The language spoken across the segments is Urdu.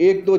1-2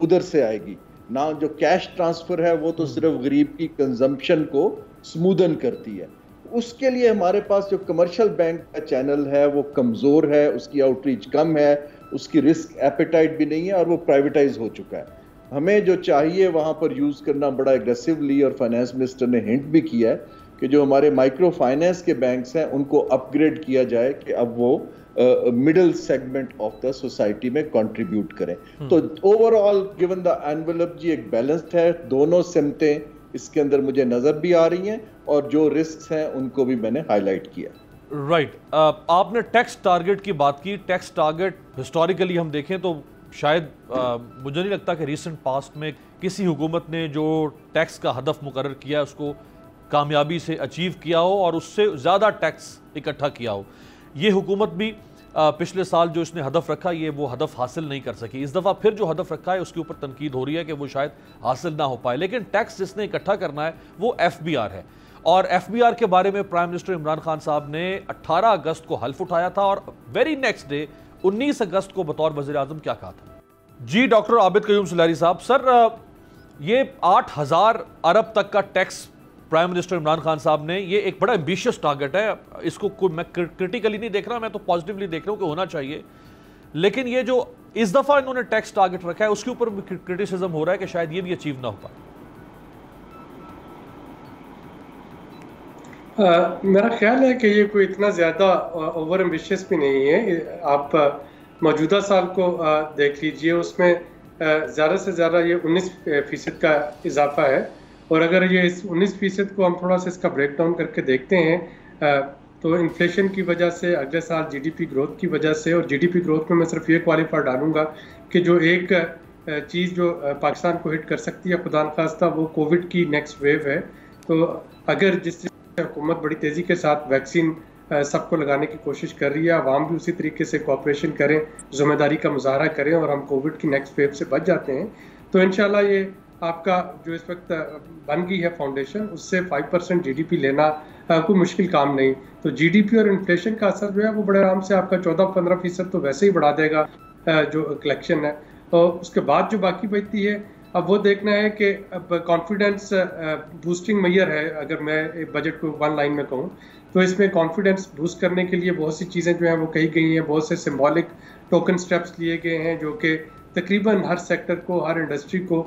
ادھر سے آئے گی نہ. جو کیش ٹرانسفر ہے وہ تو صرف غریب کی کنزمپشن کو سمودن کرتی ہے. اس کے لیے ہمارے پاس جو کمرشل بینک کا چینل ہے وہ کمزور ہے, اس کی آؤٹ ریچ کم ہے, اس کی رسک ایپیٹائٹ بھی نہیں ہے, اور وہ پرائیویٹائز ہو چکا ہے. ہمیں جو چاہیے وہاں پر یوز کرنا بڑا ایگریسولی, اور فائنانس منسٹر نے ہنٹ بھی کیا ہے کہ جو ہمارے مائکرو فائنانس کے بینکس ہیں ان کو اپ گریڈ کیا جائے کہ اب وہ middle segment of the society میں کنٹریبیوٹ کریں. تو overall given the envelope جی ایک بیلنسڈ ہے, دونوں سمتیں اس کے اندر مجھے نظر بھی آ رہی ہیں, اور جو رسکس ہیں ان کو بھی میں نے ہائی لائٹ کیا. رائٹ, آپ نے ٹیکس ٹارگٹ کی بات کی. ٹیکس ٹارگٹ ہسٹوریکلی ہم دیکھیں تو شاید مجھے نہیں لگتا کہ ریسنٹ پاسٹ میں کسی حکومت نے جو ٹیکس کا ہدف مقرر کیا اس کو کامیابی سے اچیو کیا ہو اور اس سے زیادہ ٹیکس اکٹھا کیا ہو. یہ حکومت بھی پچھلے سال جو اس نے ہدف رکھا یہ وہ ہدف حاصل نہیں کر سکی. اس دفعہ پھر جو ہدف رکھا ہے اس کے اوپر تنقید ہو رہی ہے کہ وہ شاید حاصل نہ ہو پائے. لیکن ٹیکس جس نے اکٹھا کرنا ہے وہ ایف بی آر ہے, اور ایف بی آر کے بارے میں پرائم منسٹر عمران خان صاحب نے 18 اگست کو حلف اٹھایا تھا, اور ویری نیکسٹ ڈے 19 اگست کو بطور وزیر اعظم کیا کہا تھا. جی ڈاکٹر عابد قیوم سلیری صاحب, سر یہ 8000 ارب تک کا tax prime minister Imran Khan sahib نے, یہ ایک بڑا ایمبیشیس ٹارگٹ ہے. اس کو میں کرٹیکلی نہیں دیکھ رہا, میں تو پازیٹیولی دیکھ رہا ہوں کہ ہونا چاہیے. لیکن یہ جو اس دفعہ انہوں نے ٹیکس ٹارگٹ رکھا ہے اس کے اوپر بھی کرٹیسزم ہو رہا ہے کہ شاید یہ بھی اچیو نہ ہو پائے. میرا خیال ہے کہ یہ کوئی اتنا زیادہ اوور ایمبیشیس بھی نہیں ہے. آپ موجودہ سال کو دیکھ لیجئے, اس میں زیادہ سے زیادہ یہ 19% کا اضافہ ہے. اور اگر یہ اس 19% کو ہم تھوڑا سا اس کا بریک ڈاؤن کر کے دیکھتے ہیں تو انفلیشن کی وجہ سے, اگلے سال جی ڈی پی گروتھ کی وجہ سے, اور جی ڈی پی گروتھ میں میں صرف یہ کوالیفائر ڈالوں گا کہ جو ایک چیز جو پاکستان کو ہٹ کر سکتی ہے خدا نخواستہ وہ کووڈ کی نیکسٹ ویو ہے. تو اگر جس حکومت بڑی تیزی کے ساتھ ویکسین سب کو لگانے کی کوشش کر رہی ہے, عوام بھی اسی طریقے سے کوآپریشن کریں, ذمہ داری کا مظاہرہ کریں, اور ہم کووڈ کی نیکسٹ ویو سے بچ جاتے ہیں, تو انشاءاللہ یہ آپ کا جو اس وقت بن گئی ہے فاؤنڈیشن, اس سے 5% جی ڈی پی لینا کوئی مشکل کام نہیں. تو جی ڈی پی اور انفلیشن کا اثر جو ہے وہ بڑے آرام سے آپ کا 14-15% تو ویسے ہی بڑھا دے گا جو کلیکشن ہے. اور اس کے بعد جو باقی بچتی ہے اب وہ دیکھنا ہے کہ اب کانفیڈنس بوسٹنگ میئر ہے. اگر میں بجٹ کو ون لائن میں کہوں تو اس میں کانفیڈنس بوسٹ کرنے کے لیے بہت سی چیزیں جو ہیں وہ کہی گئی ہیں, بہت سے سمبولک ٹوکن سٹیپس لیے گئے ہیں جو کہ تقریباً ہر سیکٹر کو, ہر انڈسٹری کو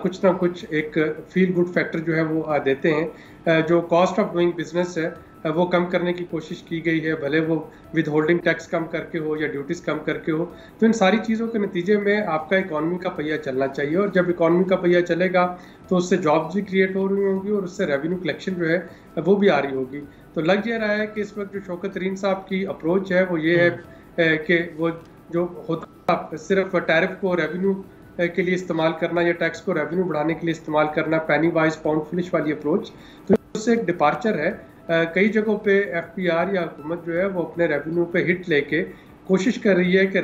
کچھ نہ کچھ ایک فیل گڈ فیکٹر جو ہے وہ دیتے ہیں. جو کاسٹ آف ڈوئنگ بزنس ہے وہ کم کرنے کی کوشش کی گئی ہے, بھلے وہ ود ہولڈنگ ٹیکس کم کر کے ہو یا ڈیوٹیز کم کر کے ہو. تو ان ساری چیزوں کے نتیجے میں آپ کا اکانومی کا پہیہ چلنا چاہیے, اور جب اکانومی کا پہیہ چلے گا تو اس سے جابس بھی کریٹ ہو رہی ہوں گی, اور اس سے ریونیو کلیکشن جو ہے وہ بھی آ رہی ہوگی. تو لگ یہ رہا ہے کہ اس وقت جو شوکت ترین صاحب کی اپروچ ہے وہ یہ ہے کہ وہ جو ہوتا صرف ٹیرف کو ریونیو کے لیے استعمال کرنا یا ٹیکس کو ریونیو بڑھانے کے لیے استعمال کرنا, پینی وائز پاؤنڈ فلش والی اپروچ, تو اس سے ایک ڈپارچر ہے. کئی جگہوں پہ ایف پی آر یا حکومت جو ہے وہ اپنے ریونیو پہ ہٹ لے کے کوشش کر رہی ہے کہ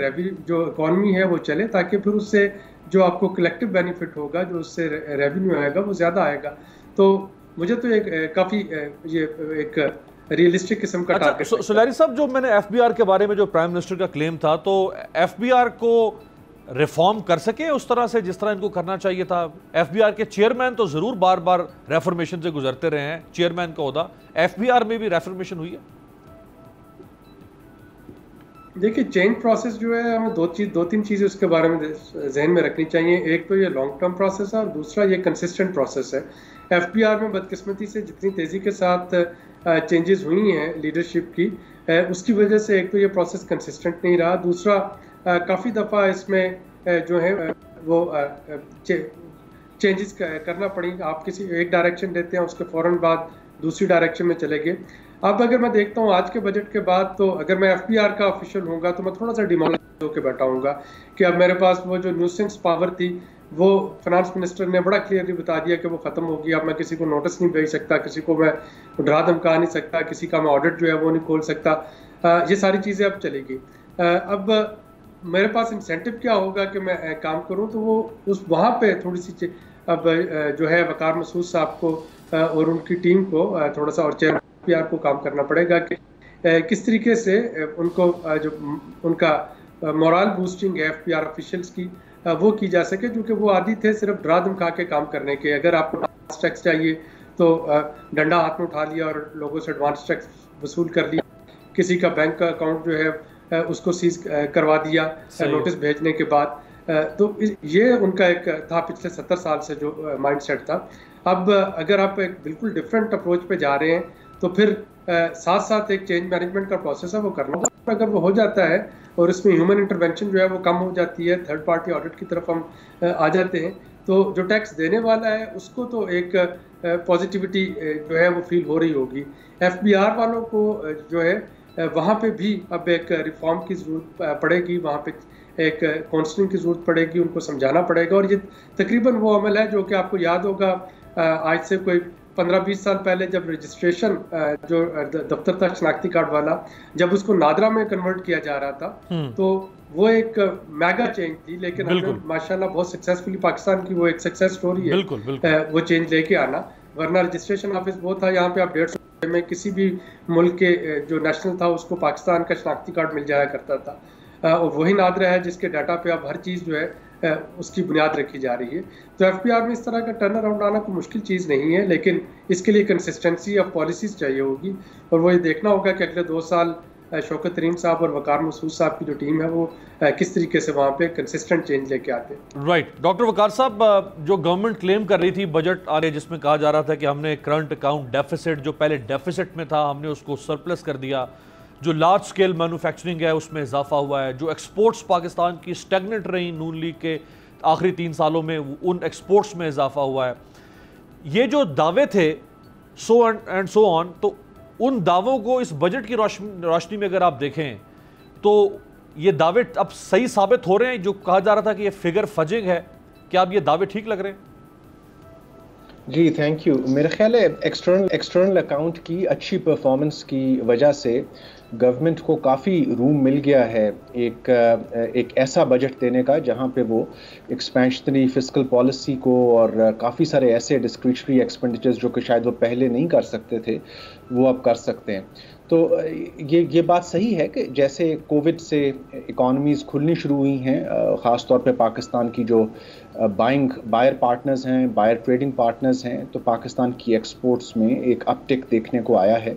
جو اکانومی ہے وہ چلے, تاکہ پھر اس سے جو آپ کو کلیکٹیو بینیفٹ ہوگا, جو اس سے ریونیو آئے گا وہ زیادہ آئے گا. تو مجھے تو کافی یہ ایک ریئلسٹک قسم کا ٹارگٹ. سلیری صاحب, جو میں نے ایف بی آر کے بارے میں جو پرائم منسٹر کا کلیم تھا, تو ایف بی آر کو ریفارم کر سکے اس طرح سے جس طرح ان کو کرنا چاہیے تھا. ایف بی آر کے چیئرمین تو ضرور بار بار ریفارمیشن سے گزرتے رہے ہیں, چیئرمین کا عہدہ, ایف بی آر میں بھی ریفارمیشن ہوئی ہے. دیکھیے چینج پروسیس جو ہے ہمیں دو تین چیزیں اس کے بارے میں ذہن میں رکھنی چاہیے. ایک تو یہ لانگ ٹرم پروسیس ہے, اور دوسرا یہ کنسسٹنٹ پروسیس ہے. ایف بی آر میں بدقسمتی سے جتنی تیزی کے ساتھ چینجز ہوئی ہیں لیڈرشپ کی, اس کی وجہ سے ایک تو یہ پروسیس کنسسٹنٹ نہیں رہا, دوسرا کافی دفعہ اس میں جو ہے وہ چینجز کرنا پڑی. آپ کسی ایک ڈائریکشن دیتے ہیں, اس کے فوراً بعد دوسری ڈائریکشن میں چلے گئے. اب اگر میں دیکھتا ہوں آج کے بجٹ کے بعد, تو اگر میں ایف بی آر کا آفیشیل ہوں گا تو میں تھوڑا سا ڈیمورلائز ہو کے بیٹھا ہوں گا کہ اب میرے پاس وہ جو نیوسنس پاور تھی وہ فنانس منسٹر نے بڑا کلیئرلی بتا دیا کہ وہ ختم ہوگی. اب میں کسی کو نوٹس نہیں بھیج سکتا, کسی کو میں ڈرا دھمکا نہیں سکتا, کسی کا میں آڈٹ جو ہے وہ نہیں کھول سکتا. یہ ساری چیزیں اب چلے گی. اب میرے پاس انسینٹو کیا ہوگا کہ میں کام کروں, تو وہ وہاں پہ تھوڑی سی اب جو ہے وقار مسعود صاحب کو اور ان کی ٹیم کو تھوڑا سا, اور چیئر پی آر کو کام کرنا پڑے گا کہ کس طریقے سے ان کو جو ان کا مورال بوسٹنگ ہے ایف پی آر آفیشلس کی, وہ کی جا سکے، کیونکہ وہ عادی تھے صرف ڈرا دھمکا کے کام کرنے کے. اگر آپ کو ایڈوانس ٹیکس چاہیے تو ڈنڈا ہاتھ میں اٹھا لیا اور لوگوں سے ایڈوانس ٹیکس وصول کر لیا. کسی کا بینک کا اکاؤنٹ جو ہے اس کو سیز کروا دیا نوٹس بھیجنے کے بعد. تو یہ ان کا ایک تھا پچھلے 70 سال سے جو مائنڈ سیٹ تھا. اب اگر آپ ایک بالکل ڈفرینٹ اپروچ پہ جا رہے ہیں تو پھر ساتھ ساتھ ایک چینج مینجمنٹ کا پروسیس ہے وہ کرنا ہوگا. اگر وہ ہو جاتا ہے اور اس میں ہیومن انٹرونشن جو ہے وہ کم ہو جاتی ہے، تھرڈ پارٹی آڈٹ کی طرف ہم آ جاتے ہیں، تو جو ٹیکس دینے والا ہے اس کو تو ایک پازیٹیوٹی جو ہے وہ فیل ہو رہی ہوگی. ایف بی آر والوں کو جو ہے وہاں پہ بھی اب ایک ریفارم کی ضرورت پڑے گی، وہاں پہ ایک کاؤنسلنگ کی ضرورت پڑے گی، ان کو سمجھانا پڑے گا. اور یہ تقریباً وہ عمل ہے جو کہ آپ کو یاد ہوگا آج سے کوئی 15-20 سال پہلے جب رجسٹریشن جو دفتر تھا شناختی کارڈ والا، جب اس کو نادرا میں کنورٹ کیا جا رہا تھا تو وہ ایک میگا چینج تھی. لیکن ماشاءاللہ بہت سکسیسفلی پاکستان کی وہ ایک سکسیس سٹوری ہے وہ چینج لے کے آنا. ورنہ رجسٹریشن آفس وہ تھا یہاں پہ آپ 150 میں کسی بھی ملک کے جو نیشنل تھا اس کو پاکستان کا شناختی کارڈ مل جایا کرتا تھا. اور وہی نادرا ہے جس کے ڈاٹا پہ اب ہر چیز جو ہے اس کی بنیاد رکھی جا رہی ہے. تو ایف پی آر میں اس طرح کا ٹرن اراؤنڈ آنا کوئی مشکل چیز نہیں ہے، لیکن اس کے لیے کنسسٹنسی آف پالیسیز چاہیے ہوگی. اور وہ یہ دیکھنا ہوگا کہ اگلے 2 سال شوکت ترین صاحب اور وقار مسعود صاحب کی جو ٹیم ہے وہ کس طریقے سے وہاں پہ کنسسٹنٹ چینج لے کے آتے ہیں. رائٹ. ڈاکٹر وقار صاحب، جو گورنمنٹ کلیم کر رہی تھی بجٹ آنے جس میں کہا جا رہا تھا کہ ہم نے کرنٹ اکاؤنٹ ڈیفیسٹ جو پہلے ڈیفیسٹ میں تھا ہم نے اس کو سرپلس کر دیا، جو لارج سکیل مینوفیکچرنگ ہے اس میں اضافہ ہوا ہے، جو ایکسپورٹس پاکستان کی اسٹیگنٹ رہی نون لیگ کے آخری 3 سالوں میں ان ایکسپورٹس میں اضافہ ہوا ہے. یہ جو دعوے تھے سو اینڈ سو آن، تو ان دعووں کو اس بجٹ کی روشنی میں اگر آپ دیکھیں تو یہ دعوے اب صحیح ثابت ہو رہے ہیں؟ جو کہا جا رہا تھا کہ یہ فگر فجنگ ہے، کیا اب یہ دعوے ٹھیک لگ رہے ہیں؟ جی تھینک یو. میرا خیال ہے ایکسٹرنل اکاؤنٹ کی اچھی پرفارمنس کی وجہ سے گورنمنٹ کو کافی روم مل گیا ہے ایک ایسا بجٹ دینے کا جہاں پہ وہ ایکسپینشنری فسکل پالیسی کو اور کافی سارے ایسے ڈسکریشنری ایکسپینڈیچرز جو کہ شاید وہ پہلے نہیں کر سکتے تھے وہ اب کر سکتے ہیں. تو یہ بات صحیح ہے کہ جیسے کووڈ سے اکانومیز کھلنی شروع ہوئی ہیں، خاص طور پہ پاکستان کی جو بائر پارٹنرز ہیں، بائر ٹریڈنگ پارٹنرز ہیں، تو پاکستان کی ایکسپورٹس میں ایک اپ ٹک دیکھنے کو آیا ہے.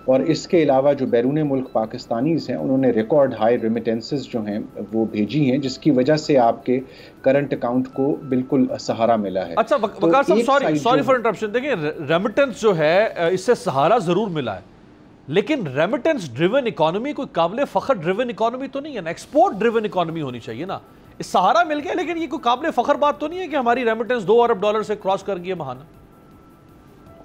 اور اس کے علاوہ جو بیرون ملک پاکستانیز ہیں انہوں نے ریکارڈ ہائی ریمیٹنسز جو ہیں وہ بھیجی ہیں، جس کی وجہ سے آپ کے کرنٹ اکاؤنٹ کو بالکل سہارا ملا ہے. اچھا وقار صاحب، سوری فار انٹرپشن، دیکھیں ریمیٹنس جو ہے اس سے سہارا ضرور ملا ہے، لیکن ریمیٹنس ڈریون اکانومی کوئی قابل فخر ڈریون اکانومی تو نہیں ہے نا، ایکسپورٹ ڈریون اکانومی ہونی چاہیے نا. اس سہارا مل گیا لیکن یہ کوئی قابل فخر بات تو نہیں ہے کہ ہماری ریمیٹنس $2 ارب سے کراس کر گئی ہے ماہانہ.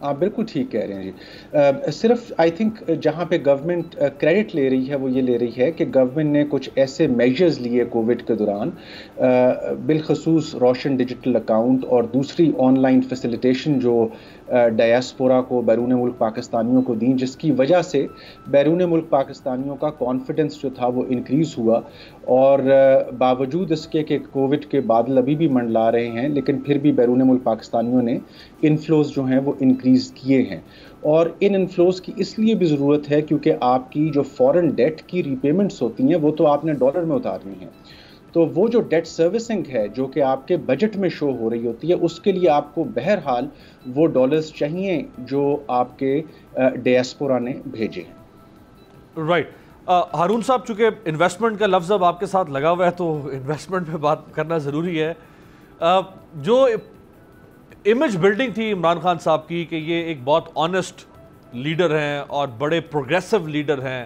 آپ بالکل ٹھیک کہہ رہے ہیں جی. صرف آئی تھنک جہاں پہ گورنمنٹ کریڈٹ لے رہی ہے وہ یہ لے رہی ہے کہ گورنمنٹ نے کچھ ایسے میجرز لیے کووڈ کے دوران، بالخصوص روشن ڈیجیٹل اکاؤنٹ اور دوسری آن لائن فیسیلیٹیشن جو ڈایاسپورا کو بیرون ملک پاکستانیوں کو دیں، جس کی وجہ سے بیرون ملک پاکستانیوں کا کانفیڈنس جو تھا وہ انکریز ہوا. اور باوجود اس کے کہ کووڈ کے بادل ابھی بھی منڈلا رہے ہیں، لیکن پھر بھی بیرون ملک پاکستانیوں نے انفلوز جو ہیں وہ انکریز کیے ہیں. اور ان انفلوز کی اس لیے بھی ضرورت ہے کیونکہ آپ کی جو فورن ڈیٹ کی ری پیمنٹس ہوتی ہیں وہ تو آپ نے ڈالر میں اتارنی ہیں. تو وہ جو ڈیٹ سروسنگ ہے جو کہ آپ کے بجٹ میں شو ہو رہی ہوتی ہے، اس کے لیے آپ کو بہرحال وہ ڈالرز چاہیے جو آپ کے ڈیاسپورا نے بھیجے ہیں. رائٹ. ہارون صاحب، چونکہ انویسٹمنٹ کا لفظ اب آپ کے ساتھ لگا ہوا ہے تو انویسٹمنٹ پہ بات کرنا ضروری ہے. جو امیج بلڈنگ تھی عمران خان صاحب کی کہ یہ ایک بہت آنیسٹ لیڈر ہیں اور بڑے پروگریسو لیڈر ہیں،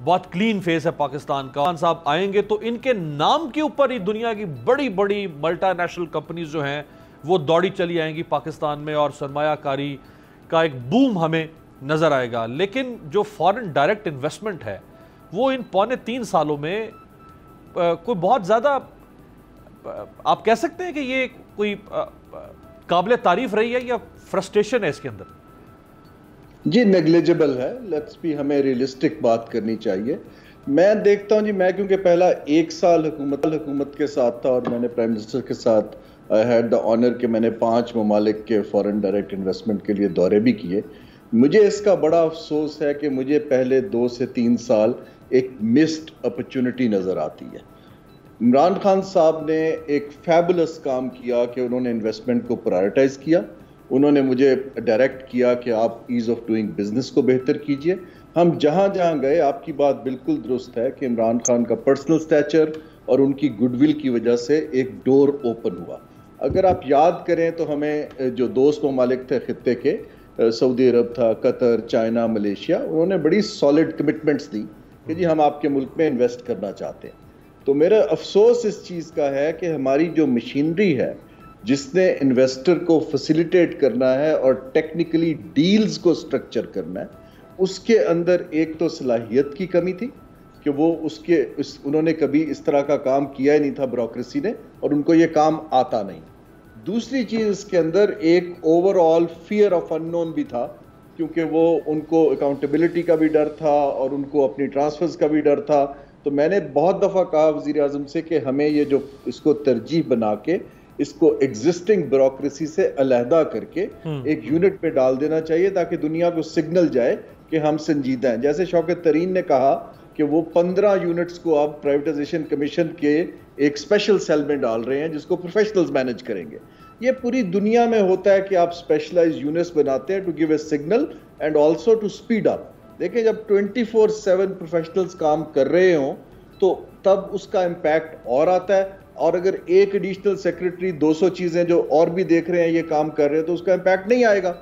بہت کلین فیس ہے پاکستان کا، خان صاحب آئیں گے تو ان کے نام کے اوپر ہی دنیا کی بڑی بڑی ملٹا نیشنل کمپنیز جو ہیں وہ دوڑی چلی آئیں گی پاکستان میں اور سرمایہ کاری کا ایک بوم ہمیں نظر آئے گا. لیکن جو فارن ڈائریکٹ انویسٹمنٹ ہے وہ ان 2.5 سالوں میں کوئی بہت زیادہ آپ کہہ سکتے ہیں کہ یہ کوئی قابل تعریف رہی ہے یا فرسٹریشن ہے اس کے اندر؟ جی نیگلیجبل ہے. لیٹس بھی ہمیں ریئلسٹک بات کرنی چاہیے. میں دیکھتا ہوں جی، میں کیونکہ پہلا 1 سال حکومت کے ساتھ تھا اور میں نے پرائم منسٹر کے ساتھ I had the honor کہ میں نے 5 ممالک کے فورن ڈائریکٹ انویسٹمنٹ کے لیے دورے بھی کیے. مجھے اس کا بڑا افسوس ہے کہ مجھے پہلے 2 سے 3 سال ایک مسڈ اپرچونٹی نظر آتی ہے. عمران خان صاحب نے ایک فیبولس کام کیا کہ انہوں نے انویسٹمنٹ کو پرائرٹائز کیا. انہوں نے مجھے ڈائریکٹ کیا کہ آپ ایز آف ڈوئنگ بزنس کو بہتر کیجئے. ہم جہاں جہاں گئے, آپ کی بات بالکل درست ہے کہ عمران خان کا پرسنل اسٹیچر اور ان کی گڈ ول کی وجہ سے ایک ڈور اوپن ہوا. اگر آپ یاد کریں تو ہمیں جو دوست ممالک تھے خطے کے, سعودی عرب تھا, قطر, چائنا, ملیشیا, انہوں نے بڑی سالڈ کمٹمنٹس دی کہ جی ہم آپ کے ملک میں انویسٹ کرنا چاہتے ہیں. تو میرا افسوس اس چیز کا ہے کہ ہماری جو مشینری ہے جس نے انویسٹر کو فیسیلیٹیٹ کرنا ہے اور ٹیکنیکلی ڈیلز کو سٹرکچر کرنا ہے, اس کے اندر ایک تو صلاحیت کی کمی تھی کہ وہ انہوں نے کبھی اس طرح کا کام کیا ہی نہیں تھا بیوروکریسی نے, اور ان کو یہ کام آتا نہیں. دوسری چیز اس کے اندر ایک اوور آل فیئر آف ان نون بھی تھا, کیونکہ وہ ان کو اکاؤنٹیبلٹی کا بھی ڈر تھا اور ان کو اپنی ٹرانسفرز کا بھی ڈر تھا. تو میں نے بہت دفعہ کہا وزیر اعظم سے کہ ہمیں یہ جو اس کو ترجیح بنا کے اس کو ایگزسٹنگ بیوروکریسی سے علیحدہ کر کے ایک یونٹ پہ ڈال دینا چاہیے تاکہ دنیا کو سگنل جائے کہ ہم سنجیدہ ہیں. جیسے شوکت ترین نے کہا کہ وہ 15 یونٹس کو آپ پرائیویٹائزیشن کمیشن کے ایک اسپیشل سیل میں ڈال رہے ہیں جس کو پروفیشنلز مینج کریں گے. یہ پوری دنیا میں ہوتا ہے کہ آپ اسپیشلائز یونٹس بناتے ہیں to give a signal and also to speed up. دیکھیں جب 24/7 پروفیشنلز کام کر رہے ہوں تو تب اس کا امپیکٹ اور آتا ہے, اور اگر ایک ایڈیشنل سیکرٹری 200 چیزیں جو اور بھی دیکھ رہے ہیں یہ کام کر رہے ہیں تو اس کا امپیکٹ نہیں آئے گا.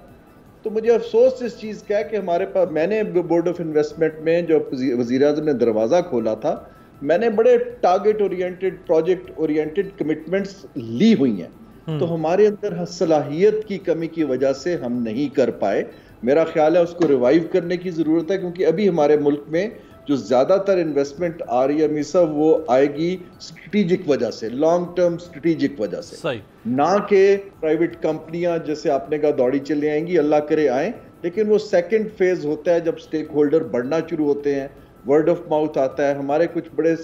تو مجھے افسوس اس چیز کا ہے کہ ہمارے پاس, میں نے بورڈ آف انویسٹمنٹ میں جو وزیر اعظم نے دروازہ کھولا تھا, میں نے بڑے target oriented, project oriented commitments لی ہوئی ہیں. تو ہمارے اندر صلاحیت کی کمی کی وجہ سے ہم نہیں کر پائے. میرا خیال ہے اس کو ریوائیو کرنے کی ضرورت ہے, کیونکہ ابھی ہمارے ملک میں جو زیادہ تر انویسٹمنٹ آ رہی ہے میسا, وہ آئے گی اسٹریٹجک وجہ سے, لانگ ٹرم اسٹریٹجک وجہ سے, نہ کہ پرائیویٹ کمپنیاں جیسے آپ نے کہا دوڑی چلے آئیں گی, اللہ کرے آئیں, لیکن وہ سیکنڈ فیز ہوتا ہے جب سٹیک ہولڈر بڑھنا شروع ہوتے ہیں, ورڈ آف ماؤتھ آتا ہے. ہمارے کچھ بڑے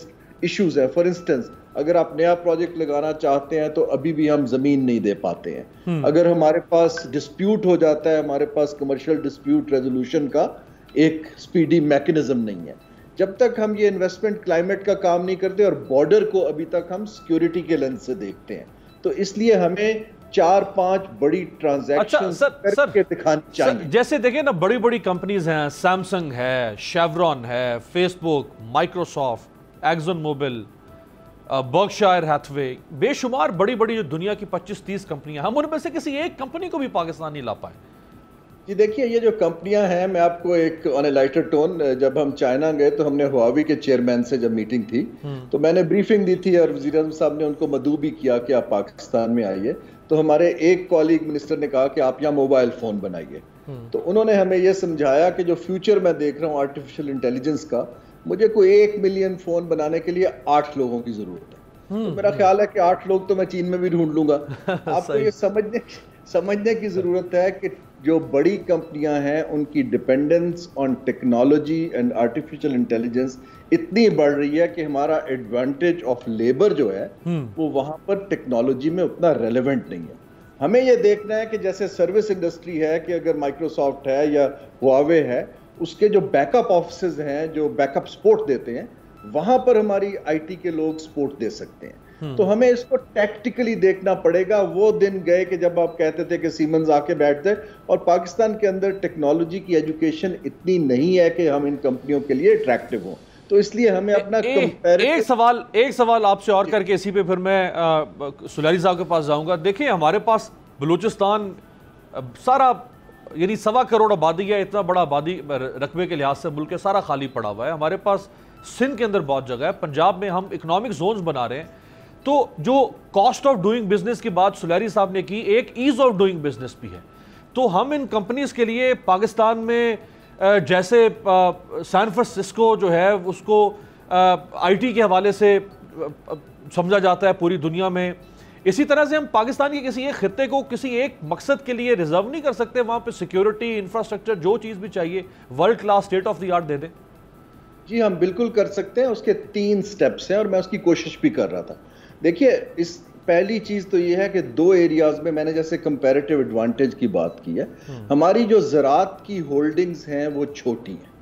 ایشوز ہیں, فار انسٹنس اگر آپ نیا پروجیکٹ لگانا چاہتے ہیں تو ابھی بھی ہم زمین نہیں دے پاتے ہیں. اگر ہمارے پاس ڈسپیوٹ ہو جاتا ہے, ہمارے پاس کمرشل ڈسپیوٹ ریزولوشن کا ایک سپیڈی میکنزم نہیں ہے. جب تک ہم یہ انویسٹمنٹ کلائمیٹ کا کام نہیں کرتے, اور بارڈر کو ابھی تک ہم سیکیورٹی کے لینس سے دیکھتے ہیں, تو اس لیے ہمیں 4-5 بڑی ٹرانزیکشنز کر کے دکھانی چاہیے. جیسے دیکھیں نا, بڑی بڑی کمپنیز ہیں, سیمسنگ ہے, شیورون ہے, فیس بک, Microsoft, Exxon mobile, Berkshire Hathway, بے شمار بڑی بڑی جو دنیا کی 25-30 کمپنیاں, ہم ان میں سے کسی ایک کمپنی کو بھی پاکستان نہیں لا پائے. جی دیکھیے یہ جو کمپنیاں ہیں, میں آپ کو ایک آن اے لائٹر ٹون, جب ہم چائنا گئے تو ہم نے ہواوی کے چیئرمین سے جب میٹنگ تھی تو میں نے بریفنگ دی تھی, اور وزیر اعظم صاحب نے ان کو مدعو بھی کیا کہ آپ پاکستان میں آئیے. تو ہمارے ایک کالیگ منسٹر نے کہا کہ آپ یہاں موبائل فون بنائیے. تو انہوں نے ہمیں یہ سمجھایا کہ جو فیوچر میں دیکھ رہا ہوں آرٹیفیشل انٹیلیجنس کا, مجھے کوئی 1 ملین فون بنانے کے لیے 8 لوگوں کی ضرورت ہے. تو میرا خیال ہے کہ 8 لوگ تو میں چین میں بھی ڈھونڈ لوں گا. آپ کو یہ سمجھنے کی ضرورت ہے کہ جو بڑی کمپنیاں ہیں ان کی dependence on technology and artificial intelligence اتنی بڑھ رہی ہے کہ ہمارا ایڈوانٹیج آف لیبر جو ہے وہ وہاں پر ٹیکنالوجی میں اتنا ریلیونٹ نہیں ہے. ہمیں یہ دیکھنا ہے کہ جیسے سروس انڈسٹری ہے کہ اگر مائکروسافٹ ہے یا ہواوے ہے, اس کے جو بیک اپ آفسز ہیں جو بیک اپ سپورٹ دیتے ہیں, وہاں پر ہماری آئی ٹی کے لوگ سپورٹ دے سکتے ہیں. تو ہمیں اس کو ٹیکٹیکلی دیکھنا پڑے گا. وہ دن گئے کہ جب آپ کہتے تھے کہ سیمنز آ کے بیٹھتے, اور پاکستان کے اندر ٹیکنالوجی کی ایجوکیشن اتنی نہیں ہے کہ ہم ان کمپنیوں کے لیے اٹریکٹیو ہوں. تو اس لیے ہمیں اپنا ایک سوال آپ سے اور کر کے اسی پہ پھر میں سلیری صاحب کے پاس جاؤں گا. دیکھیں ہمارے پاس بلوچستان سارا یعنی 1.25 کروڑ آبادی ہے, اتنا بڑا آبادی رقبے کے لحاظ سے ملک ہے, سارا خالی پڑا ہوا ہے. ہمارے پاس سندھ کے اندر بہت جگہ ہے, پنجاب میں ہم اکنامک زونز بنا رہے ہیں. تو جو کاسٹ آف ڈوئنگ بزنس کی بات سلیری صاحب نے کی, ایک ایز آف ڈوئنگ بزنس بھی ہے. تو ہم ان کمپنیز کے لیے پاکستان میں جیسے سان فرانسسکو جو ہے اس کو آئی ٹی کے حوالے سے سمجھا جاتا ہے پوری دنیا میں, اسی طرح سے ہم پاکستان کے کسی ایک خطے کو کسی ایک مقصد کے لیے ریزرو نہیں کر سکتے. وہاں پہ سیکیورٹی, انفراسٹرکچر, جو چیز بھی چاہیے world class state of the art دے دیں. جی ہم بالکل کر سکتے ہیں. اس کے 3 سٹیپس ہیں اور میں اس کی کوشش بھی کر رہا تھا. دیکھیے اس پہلی چیز تو یہ ہے کہ 2 ایریاز میں نے جیسے کمپیریٹیو ایڈوانٹیج کی بات کی ہے, ہماری جو زراعت کی ہولڈنگز ہیں وہ چھوٹی ہیں.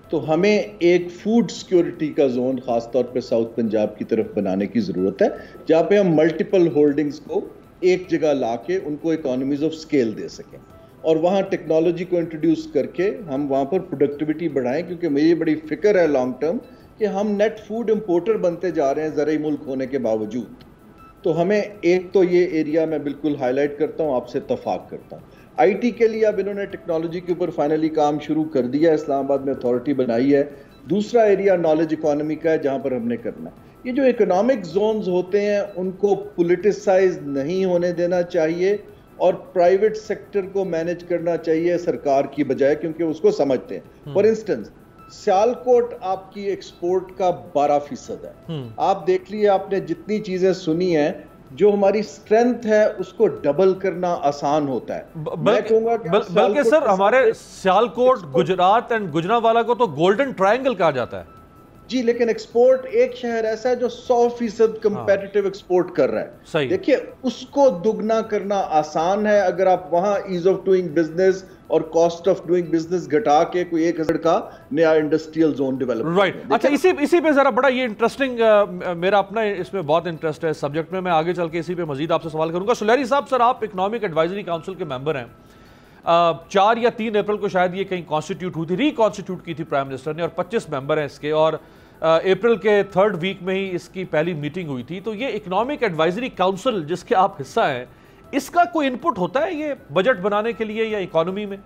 تو ہمیں ایک فوڈ سیکیورٹی کا زون خاص طور پہ ساؤتھ پنجاب کی طرف بنانے کی ضرورت ہے، جہاں پہ ہم ملٹیپل ہولڈنگز کو ایک جگہ لا کے ان کو اکانومیز آف اسکیل دے سکیں، اور وہاں ٹیکنالوجی کو انٹروڈیوس کر کے ہم وہاں پر پروڈکٹیوٹی بڑھائیں، کیونکہ مجھے بڑی فکر ہے لانگ ٹرم کہ ہم نیٹ فوڈ امپورٹر بنتے جا رہے ہیں زرعی ملک ہونے کے باوجود. تو ہمیں ایک تو یہ ایریا میں بالکل ہائی لائٹ کرتا ہوں، آپ سے اتفاق کرتا ہوں. آئی ٹی کے لیے اب انہوں نے ٹیکنالوجی کے اوپر فائنلی کام شروع کر دیا، اسلام آباد میں اتھارٹی بنائی ہے. دوسرا ایریا نالج اکانومی کا ہے جہاں پر ہم نے کرنا ہے. یہ جو اکنامک زونز ہوتے ہیں ان کو پولیٹیسائز نہیں ہونے دینا چاہیے، اور پرائیویٹ سیکٹر کو مینج کرنا چاہیے سرکار کی بجائے، کیونکہ اس کو سمجھتے ہیں. فار انسٹنس سیالکوٹ آپ کی ایکسپورٹ کا 12% ہے. آپ دیکھ لیے، آپ نے جتنی چیزیں سنی ہیں، جو ہماری اسٹرینتھ ہے اس کو ڈبل کرنا آسان ہوتا ہے. بلکہ سر ہمارے سیالکوٹ، گجرات اینڈ گجرانوالہ کو تو گولڈن ٹرائنگل کہا جاتا ہے. جی، لیکن ایکسپورٹ ایک شہر ایسا ہے جو 100% کمپیٹیٹو ایکسپورٹ کر رہا ہے. صحیح. دیکھیے اس کو دگنا کرنا آسان ہے اگر آپ وہاں ایز آف ڈوئنگ بزنس اور کاسٹ آف ڈوئنگ بزنس گھٹا کے کوئی 1000 کا نیا انڈسٹریل زون ڈیولپ. رائٹ. اچھا، اسی پہ ذرا بڑا یہ انٹرسٹنگ، میرا اپنا اس میں بہت انٹرسٹ ہے سبجیکٹ میں آگے چل کے اسی پہ مزید آپ سے سوال کروں گا. سلیری صاحب، سر آپ اکنامک ایڈوائزری کاؤنسل کے ممبر ہیں. 4 یا 3 اپریل کو شاید یہ کہیں کانسٹیٹیوٹ ہوئی تھی، ری کانسٹیٹیوٹ کی تھی پرائم منسٹر نے، اور 25 ممبر ہیں اس کے، اور اپریل کے 3rd ویک میں ہی اس کی پہلی میٹنگ ہوئی تھی. تو یہ اکنامک ایڈوائزری کاؤنسل جس کے آپ حصہ ہیں، اس کا کوئی انپٹ ہوتا ہے یہ بجٹ بنانے کے لیے یا اکانومی میں؟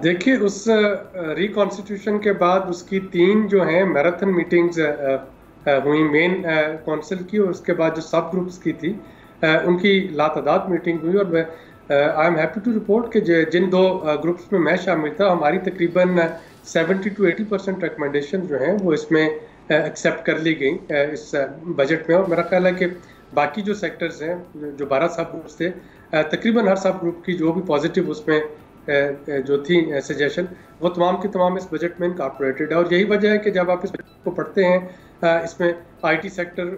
دیکھیے، اس ری کانسٹیٹیوشن کے بعد اس کی 3 جو ہیں میراتھن میٹنگز ہوئی مین کونسل کی، اور اس کے بعد جو سب گروپس کی تھی ان کی لاتعداد میٹنگ ہوئی. اور I am happy to report کہ جن 2 گروپس میں شامل تھا، ہماری تقریباً 70 to 80% ریکمنڈیشن جو ہیں وہ اس میں ایکسیپٹ کر لی گئیں اس بجٹ میں. اور میرا خیال ہے کہ باقی جو سیکٹرز ہیں، جو 12 سب گروپس تھے، تقریباً ہر سب گروپ کی جو بھی پازیٹیو اس میں جو تھی سجیشن، وہ تمام کی تمام اس بجٹ میں انکارپوریٹڈ ہے. اور یہی وجہ ہے کہ جب آپ اس بجٹ کو پڑھتے ہیں، اس میں آئی ٹی سیکٹر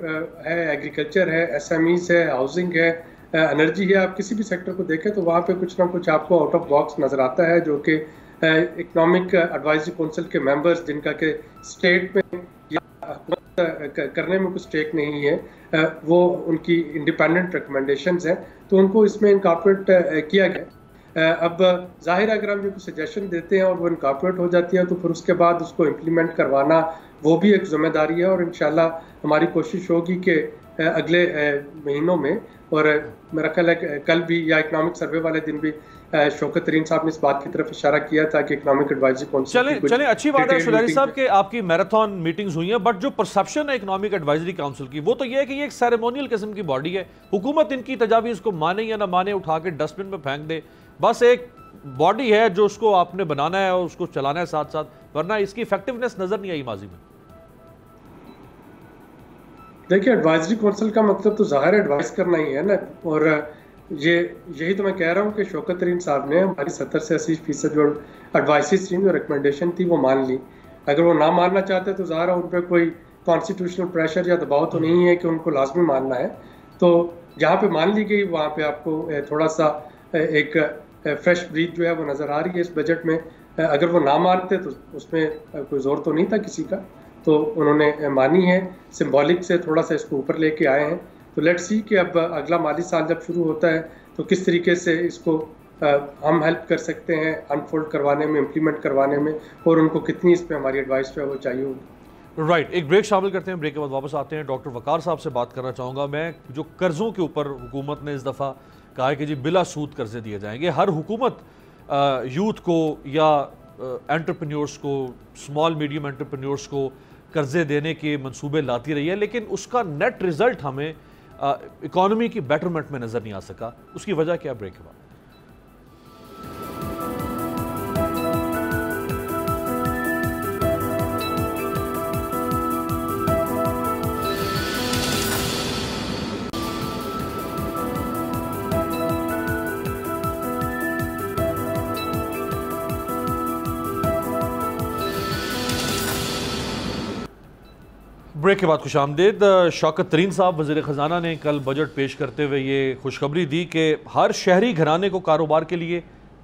ہے، ایگریکلچر ہے، ایس ایم ایز ہے، ہاؤسنگ ہے، انرجی ہے، آپ کسی بھی سیکٹر کو دیکھیں تو وہاں پہ کچھ نہ کچھ آپ کو آؤٹ آف باکس نظر آتا ہے، جو کہ اکنامک ایڈوائزری کونسل کے ممبرز، جن کا کہ اسٹیٹ میں یا حکومت کرنے میں کچھ اسٹیک نہیں ہے، وہ ان کی انڈیپینڈنٹ ریکمنڈیشنز ہیں، تو ان کو اس میں انکارپوریٹ کیا گیا. اب ظاہر ہے اگر ہم یہ سجیشن دیتے ہیں اور وہ انکارپوریٹ ہو جاتی ہے، تو پھر اس کے بعد اس کو امپلیمنٹ کروانا وہ بھی ایک ذمہ داری ہے. اور انشاءاللہ ہماری کوشش ہوگی کہ اگلے مہینوں میں، اور میرا خیال ہے کہ کل بھی یا اکنامک سروے والے دن بھی شوکت ترین صاحب نے اس بات کی طرف اشارہ کیا تھا کہ اکنامک ایڈوائزری کونسل. چلیں اچھی بات ہے سلیری صاحب کہ آپ کی میراتھن میٹنگز ہوئی ہیں، بٹ جو پرسپشن ہے اکنامک ایڈوائزری کاؤنسل کی، وہ تو یہ ہے کہ یہ ایک سیریمونیل قسم کی باڈی ہے. حکومت ان کی تجاویز کو مانے یا نہ مانے، اٹھا کے ڈسٹ بن میں پھینک دے، بس ایک باڈی ہے جو اس کو آپ نے بنانا ہے اور اس کو چلانا ہے ساتھ ساتھ، ورنہ اس کی ایفیکٹونیس نظر نہیں آئی ماضی میں. دیکھیے، ایڈوائزری کونسل کا مقصد تو ظاہر ایڈوائز کرنا ہی ہے نا، اور یہی تو میں کہہ رہا ہوں کہ شوکت ترین صاحب نے ہماری 70 سے 80% جو ایڈوائسز تھیں، جو ریکمنڈیشن تھی، وہ مان لی. اگر وہ نہ ماننا چاہتے تو ظاہر ہے ان پہ کوئی کانسٹیٹیوشنل پریشر یا دباؤ تو نہیں ہے کہ ان کو لازمی ماننا ہے. تو جہاں پہ مان لی گئی وہاں پہ آپ کو تھوڑا سا ایک فریش بریتھ جو ہے وہ نظر آ رہی ہے اس بجٹ میں. اگر وہ نہ مانتے تو اس میں کوئی زور تو نہیں تھا کسی کا، تو انہوں نے مانی ہے، سمبولک سے تھوڑا سا اس کو اوپر لے کے آئے ہیں. تو لیٹ سی کہ اب اگلا مالی سال جب شروع ہوتا ہے تو کس طریقے سے اس کو ہم ہیلپ کر سکتے ہیں انفولڈ کروانے میں، امپلیمنٹ کروانے میں، اور ان کو کتنی اس پہ ہماری ایڈوائس جو ہے وہ چاہیے ہوگی. رائٹ. ایک بریک شامل کرتے ہیں، بریک کے بعد واپس آتے ہیں. ڈاکٹر وقار صاحب سے بات کرنا چاہوں گا میں. جو قرضوں کے اوپر حکومت نے اس دفعہ کہا ہے کہ جی بلا سود قرضے دیے جائیں گے. ہر حکومت یوتھ کو یا انٹرپرینیورس کو، اسمال میڈیم انٹرپرینیورس کو قرضے دینے کے منصوبے لاتی رہی ہے، لیکن اس کا نیٹ رزلٹ ہمیں اکانومی کی بیٹرمنٹ میں نظر نہیں آ سکا. اس کی وجہ کیا؟ بریک کے بعد. بریک کے بعد خوش آمدید. شوکت ترین صاحب وزیر خزانہ نے کل بجٹ پیش کرتے ہوئے یہ خوشخبری دی کہ ہر شہری گھرانے کو کاروبار کے لیے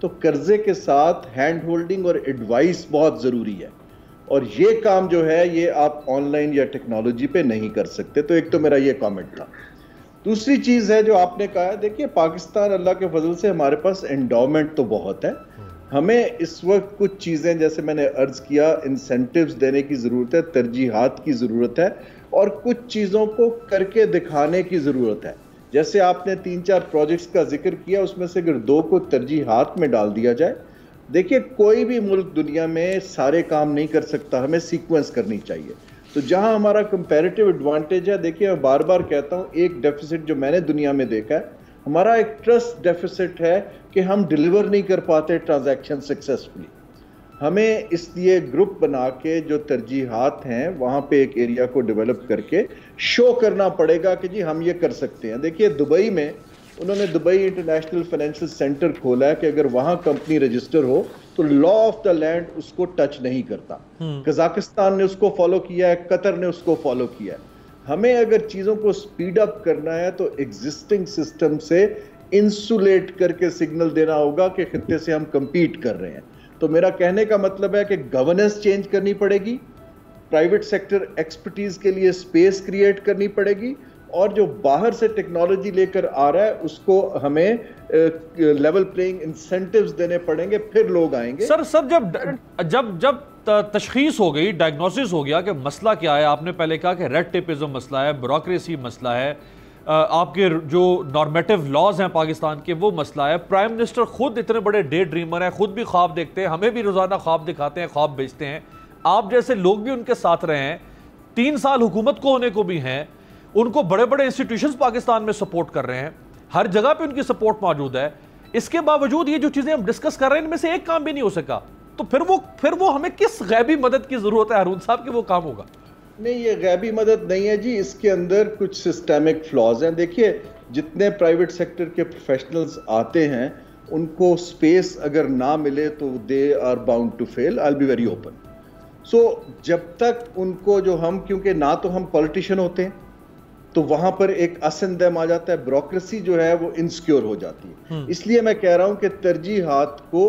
تو قرضے کے ساتھ ہینڈ ہولڈنگ اور ایڈوائس بہت ضروری ہے، اور یہ کام جو ہے یہ آپ آن لائن یا ٹیکنالوجی پہ نہیں کر سکتے. تو ایک تو میرا یہ کامنٹ تھا. دوسری چیز ہے جو آپ نے کہا ہے، دیکھیے پاکستان اللہ کے فضل سے ہمارے پاس انڈاؤمنٹ تو بہت ہے. ہمیں اس وقت کچھ چیزیں جیسے میں نے عرض کیا انسینٹیوز دینے کی ضرورت ہے، ترجیحات کی ضرورت ہے، اور کچھ چیزوں کو کر کے دکھانے کی ضرورت ہے. جیسے آپ نے 3-4 پروجیکٹس کا ذکر کیا، اس میں سے اگر 2 کو ترجیحات میں ڈال دیا جائے. دیکھیے کوئی بھی ملک دنیا میں سارے کام نہیں کر سکتا، ہمیں سیکوینس کرنی چاہیے. تو جہاں ہمارا کمپیریٹیو ایڈوانٹیج ہے، دیکھیے میں بار بار کہتا ہوں، ایک ڈیفیسٹ جو میں نے دنیا میں دیکھا ہے، ہمارا ایک ٹرسٹ ڈیفیسٹ ہے کہ ہم ڈیلیور نہیں کر پاتے ٹرانزیکشن سکسیسفلی. ہمیں اس لیے گروپ بنا کے جو ترجیحات ہیں وہاں پہ ایک ایریا کو ڈیولپ کر کے شو کرنا پڑے گا کہ جی ہم یہ کر سکتے ہیں. دیکھیے دبئی میں انہوں نے دبئی انٹرنیشنل فائنینشیل سینٹر کھولا ہے کہ اگر وہاں کمپنی رجسٹر ہو تو لا آف دا لینڈ اس کو ٹچ نہیں کرتا. قزاقستان نے اس کو فالو کیا ہے، قطر نے اس کو فالو کیا ہے. ہمیں اگر چیزوں کو سپیڈ اپ کرنا ہے تو ایگزسٹنگ سسٹم سے انسولیٹ کر کے سگنل دینا ہوگا کہ خطے سے ہم کمپیٹ کر رہے ہیں. تو میرا کہنے کا مطلب ہے کہ گورننس چینج کرنی پڑے گی، پرائیویٹ سیکٹر ایکسپرٹیز کے لیے اسپیس کریٹ کرنی پڑے گی، اور جو باہر سے ٹیکنالوجی لے کر آ رہا ہے اس کو ہمیں لیول پلینگ انسینٹیوز دینے پڑیں گے، پھر لوگ آئیں گے. سر جب تشخیص ہو گئی، ڈائگنوسس ہو گیا کہ مسئلہ کیا ہے، آپ نے پہلے کہا کہ ریڈ ٹیپزم مسئلہ ہے، بیوروکریسی مسئلہ ہے، آپ کے جو نارمیٹو لاز ہیں پاکستان کے وہ مسئلہ ہے. پرائم منسٹر خود اتنے بڑے ڈے ڈریمر ہیں، خود بھی خواب دیکھتے ہیں، ہمیں بھی روزانہ خواب دکھاتے ہیں، خواب بیچتے ہیں. آپ جیسے لوگ بھی ان کے ساتھ رہے ہیں، 3 سال حکومت کو ہونے کو بھی ہیں، ان کو بڑے بڑے انسٹیٹیوشنز پاکستان میں سپورٹ کر رہے ہیں، ہر جگہ پہ ان کی سپورٹ موجود ہے. اس کے باوجود یہ جو چیزیں ہم ڈسکس کر رہے ہیں ان میں سے ایک کام بھی نہیں ہو سکا. تو پھر وہ ہمیں کس غیبی مدد کی ضرورت ہے ہارون صاحب کہ وہ کام ہوگا؟ نہیں، یہ غیبی مدد نہیں ہے جی، اس کے اندر کچھ سسٹمک فلاز ہیں. دیکھیے جتنے پرائیویٹ سیکٹر کے پروفیشنلز آتے ہیں ان کو سپیس اگر نہ ملے تو they are bound to fail. I be very open. So جب تک ان کو جو ہم، کیونکہ نہ تو ہم پولیٹیشین ہوتے ہیں تو وہاں پر ایک اسندم آ جاتا ہے، بیوروکریسی جو ہے وہ انسیکیور ہو جاتی ہے. اس لیے میں کہہ رہا ہوں کہ ترجیحات کو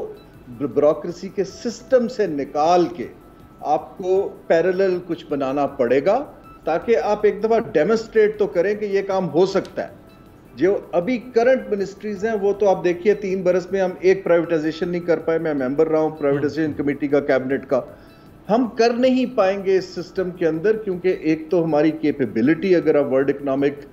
بیوروکریسی کے سسٹم سے نکال کے آپ کو پیرالل کچھ بنانا پڑے گا تاکہ آپ ایک دفعہ ڈیمونسٹریٹ تو کریں کہ یہ کام ہو سکتا ہے. جو ابھی کرنٹ منسٹریز ہیں وہ تو آپ دیکھیے 3 برس میں ہم ایک پرائیویٹائزیشن نہیں کر پائے. میں ممبر رہا ہوں پرائیویٹائزیشن کمیٹی کا، کیبنٹ کا. ہم کر نہیں پائیں گے اس سسٹم کے اندر کیونکہ ایک تو ہماری کیپیبلٹی، اگر آپ ورلڈ اکنامک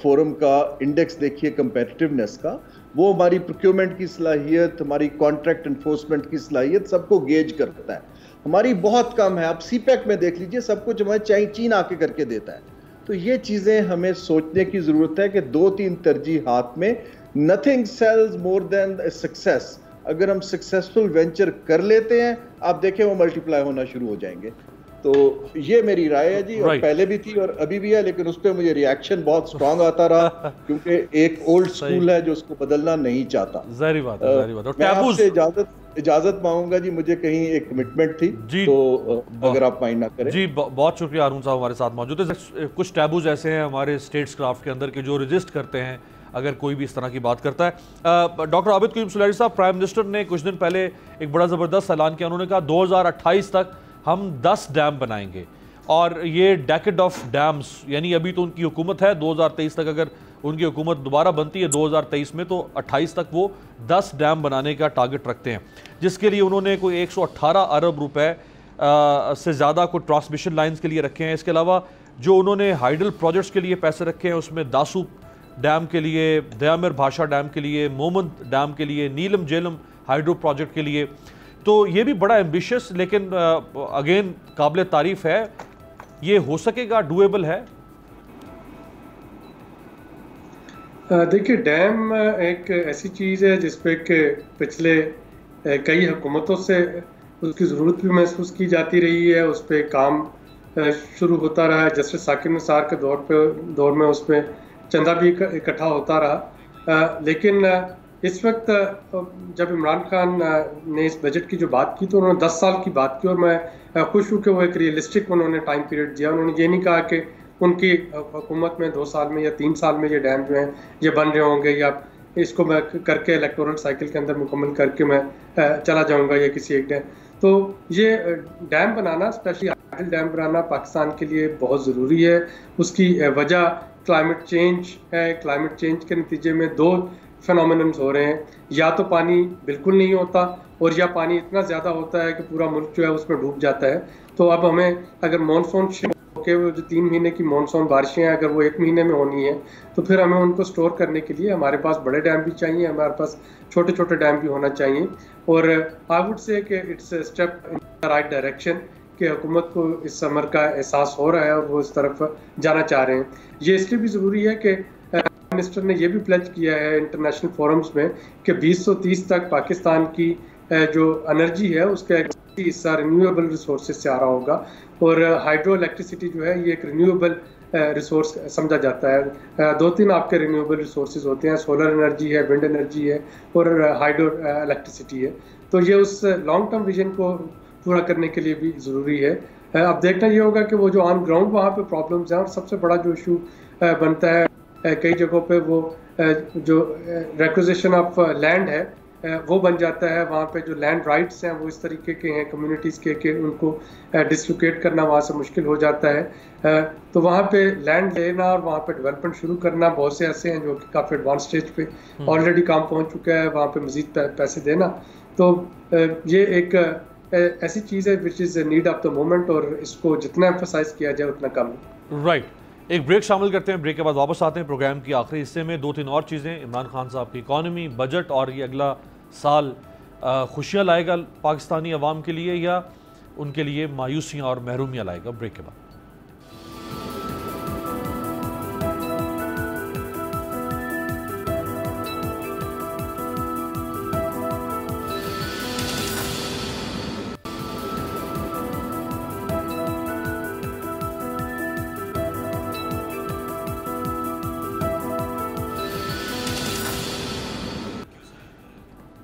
فورم کا انڈیکس دیکھیے کمپیٹیونیس کا، وہ ہماری پروکیورمنٹ کی صلاحیت، ہماری کانٹریکٹ انفورسمنٹ کی صلاحیت سب کو گیج کرتا ہے. ہماری بہت کم ہے. آپ سی پیک میں دیکھ لیجئے سب کچھ ہمیں چین آ کے کر کے دیتا ہے. تو یہ چیزیں ہمیں سوچنے کی ضرورت ہے کہ 2-3 ترجیحات میں nothing sells more than success. اگر ہم سکسیسفل وینچر کر لیتے ہیں آپ دیکھیں وہ ملٹی پلائی ہونا شروع ہو جائیں گے. تو یہ میری رائے ہے جی، اور پہلے بھی تھی اور ابھی بھی ہے، لیکن اس پہ مجھے ریاکشن بہت سٹرونگ آتا رہا کیونکہ ایک اولڈ سکول ہے جو اس کو بدلنا نہیں چاہتا. ظاہری بات ہے. میں آپ سے اجازت مانگوں گا جی، مجھے کہیں ایک کمٹمنٹ تھی تو اگر آپ مائنڈ نہ کریں. جی بہت شکریہ ہارون صاحب ہمارے ساتھ موجود ہیں. کچھ ٹیبوز ایسے ہیں ہمارے اسٹیٹس کرافٹ کے اندر کہ جو رجسٹ کرتے ہیں اگر کوئی بھی اس طرح کی بات کرتا ہے. ڈاکٹر عابد قیوم سلیری صاحب، پرائم منسٹر نے کچھ دن پہلے ایک بڑا زبردست اعلان کیا. انہوں نے کہا 2028 تک ہم 10 ڈیم بنائیں گے، اور یہ ڈیکڈ آف ڈیمز، یعنی ابھی تو ان کی حکومت ہے 2023 تک، اگر ان کی حکومت دوبارہ بنتی ہے 2023 میں تو 28 تک وہ 10 ڈیم بنانے کا ٹارگٹ رکھتے ہیں، جس کے لیے انہوں نے کوئی 118 ارب روپے سے زیادہ کو ٹرانسمیشن لائنز کے لیے رکھے ہیں. اس کے علاوہ جو انہوں نے ہائیڈل پروجیکٹس کے لیے پیسے رکھے ہیں اس میں داسو ڈیم کے لیے، دیامر بھاشا ڈیم کے لیے، مومند ڈیم کے لیے، نیلم جیلم ہائیڈرو پروجیکٹ کے لیے. تو یہ بھی بڑا ایمبیشس لیکن اگین قابل تعریف ہے. یہ ہو سکے گا، ڈویبل ہے؟ دیکھیے ڈیم ایک ایسی چیز ہے جس پہ کہ پچھلے کئی حکومتوں سے اس کی ضرورت بھی محسوس کی جاتی رہی ہے. اس پہ کام شروع ہوتا رہا ہے. جسٹس ثاقب نثار کے دور میں اس میں چندہ بھی اکٹھا ہوتا رہا. لیکن اس وقت جب عمران خان نے اس بجٹ کی جو بات کی تو انہوں نے 10 سال کی بات کی، اور میں خوش ہوں کہ وہ ایک ریئلسٹک انہوں نے ٹائم پیریڈ دیا. انہوں نے یہ نہیں کہا کہ ان کی حکومت میں 2 سال میں یا 3 سال میں یہ ڈیم جو ہیں یہ بن رہے ہوں گے یا اس کو میں کر کے الیکٹورل سائیکل کے اندر مکمل کر کے میں چلا جاؤں گا یا کسی ایک ڈیم. تو یہ ڈیم بنانا، اسپیشلی آئیڈل ڈیم بنانا پاکستان کے لیے بہت ضروری ہے. اس کی وجہ کلائمیٹ چینج ہے. کلائمیٹ چینج کے نتیجے میں 2 فینومیننز ہو رہے ہیں. یا تو پانی بالکل نہیں ہوتا، اور یا پانی اتنا زیادہ ہوتا ہے کہ پورا ملک جو ہے اس میں ڈوب جاتا ہے. تو اب ہمیں اگر مانسون کے جو 3 مہینے کی مانسون بارشیں ہیں اگر وہ 1 مہینے میں ہونی ہے تو پھر ہمیں ان کو سٹور کرنے کے لیے ہمارے پاس بڑے ڈیم بھی چاہیے، ہمارے پاس چھوٹے چھوٹے ڈیم بھی ہونا چاہیے. اور آئی ووڈ سے کہ it's a step in the right direction کہ حکومت کو اس امر کا احساس ہو رہا ہے اور وہ اس طرف جانا چاہ رہے ہیں. یہ اس لیے بھی ضروری ہے کہ منسٹر نے یہ بھی پلیج کیا ہے انٹرنیشنل فورمز میں کہ 2030 تک پاکستان کی جو انرجی ہے اس کا ایک حصہ رینیویبل ریسورسز سے آ رہا ہوگا. اور ہائیڈرو الیکٹریسٹی جو ہے یہ ایک رینیویبل ریسورس سمجھا جاتا ہے. 2-3 آپ کے رینیویبل ریسورسز ہوتے ہیں، سولر انرجی ہے، ونڈ انرجی ہے اور ہائیڈرو الیکٹریسٹی ہے. تو یہ اس لانگ ٹرم ویژن کو پورا کرنے کے لیے بھی ضروری ہے. اب دیکھنا یہ ہوگا کہ وہ جو آن گراؤنڈ وہاں پہ پرابلمز ہیں، اور سب سے بڑا جو ایشو بنتا ہے کئی جگہوں پہ وہ جو ریکوزیشن آف لینڈ ہے وہ بن جاتا ہے. وہاں پہ جو لینڈ رائٹس ہیں وہ اس طریقے کے ہیں کمیونٹیز کے کہ ان کو ڈسلوکیٹ کرنا وہاں سے مشکل ہو جاتا ہے. تو وہاں پہ لینڈ لینا اور وہاں پہ ڈیولپمنٹ شروع کرنا، بہت سے ایسے ہیں جو کہ کافی ایڈوانس اسٹیج پہ آلریڈی کام پہنچ چکا ہے، وہاں پہ مزید پیسے دینا. تو یہ ایک ایسی چیز ہے which is need of the moment, اور اس کو جتنا ایمفسائز کیا جائے اتنا کم ہے. رائٹ. ایک بریک شامل کرتے ہیں، بریک کے بعد واپس آتے ہیں پروگرام کی آخری حصے میں. 2-3 اور چیزیں، عمران خان صاحب کی اکانومی، بجٹ، اور یہ اگلا سال خوشیاں لائے گا پاکستانی عوام کے لیے یا ان کے لیے مایوسیاں اور محرومیاں لائے گا. بریک کے بعد.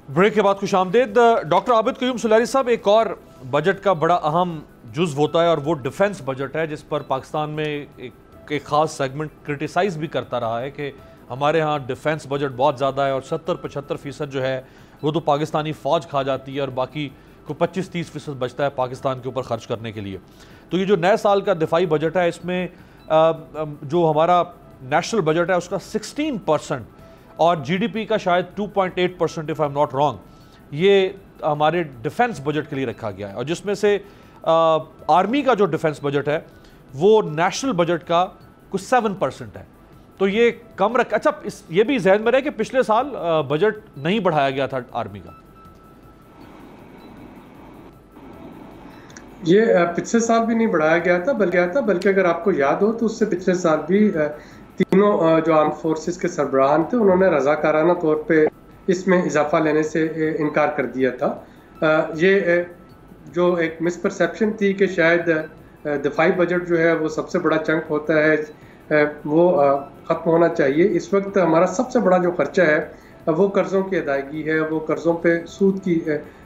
بریک کے بعد خوش آمدید. ڈاکٹر عابد قیوم سلیری صاحب، ایک اور بجٹ کا بڑا اہم جزو ہوتا ہے اور وہ ڈیفنس بجٹ ہے، جس پر پاکستان میں ایک خاص سیگمنٹ کرٹیسائز بھی کرتا رہا ہے کہ ہمارے ہاں ڈیفنس بجٹ بہت زیادہ ہے اور 70-75% جو ہے وہ تو پاکستانی فوج کھا جاتی ہے اور باقی کو 25-30% بچتا ہے پاکستان کے اوپر خرچ کرنے کے لیے. تو یہ جو نئے سال کا دفاعی بجٹ ہے، اس میں جو ہمارا نیشنل بجٹ ہے اس کا 16% اور جی ڈی پی کا شاید 2.8% if I'm not wrong یہ ہمارے ڈیفنس بجٹ کے لیے رکھا گیا ہے، اور جس میں سے آرمی کا جو ڈیفنس بجٹ ہے وہ نیشنل بجٹ کا کچھ 7% ہے. تو یہ کم اچھا یہ بھی ذہن میں رہے کہ پچھلے سال بجٹ نہیں بڑھایا گیا تھا آرمی کا. یہ پچھلے سال بھی نہیں بڑھایا گیا تھا بلکہ اگر آپ کو یاد ہو تو اس سے پچھلے سال بھی تینوں جو آرم فورسز کے سربراہان تھے انہوں نے رضاکارانہ طور پہ اس میں اضافہ لینے سے انکار کر دیا تھا. یہ جو ایک مس پرسیپشن تھی کہ شاید دفاعی بجٹ جو ہے وہ سب سے بڑا چنک ہوتا ہے وہ ختم ہونا چاہیے. اس وقت ہمارا سب سے بڑا جو خرچہ ہے وہ قرضوں کی ادائیگی ہے، وہ قرضوں پہ سود کی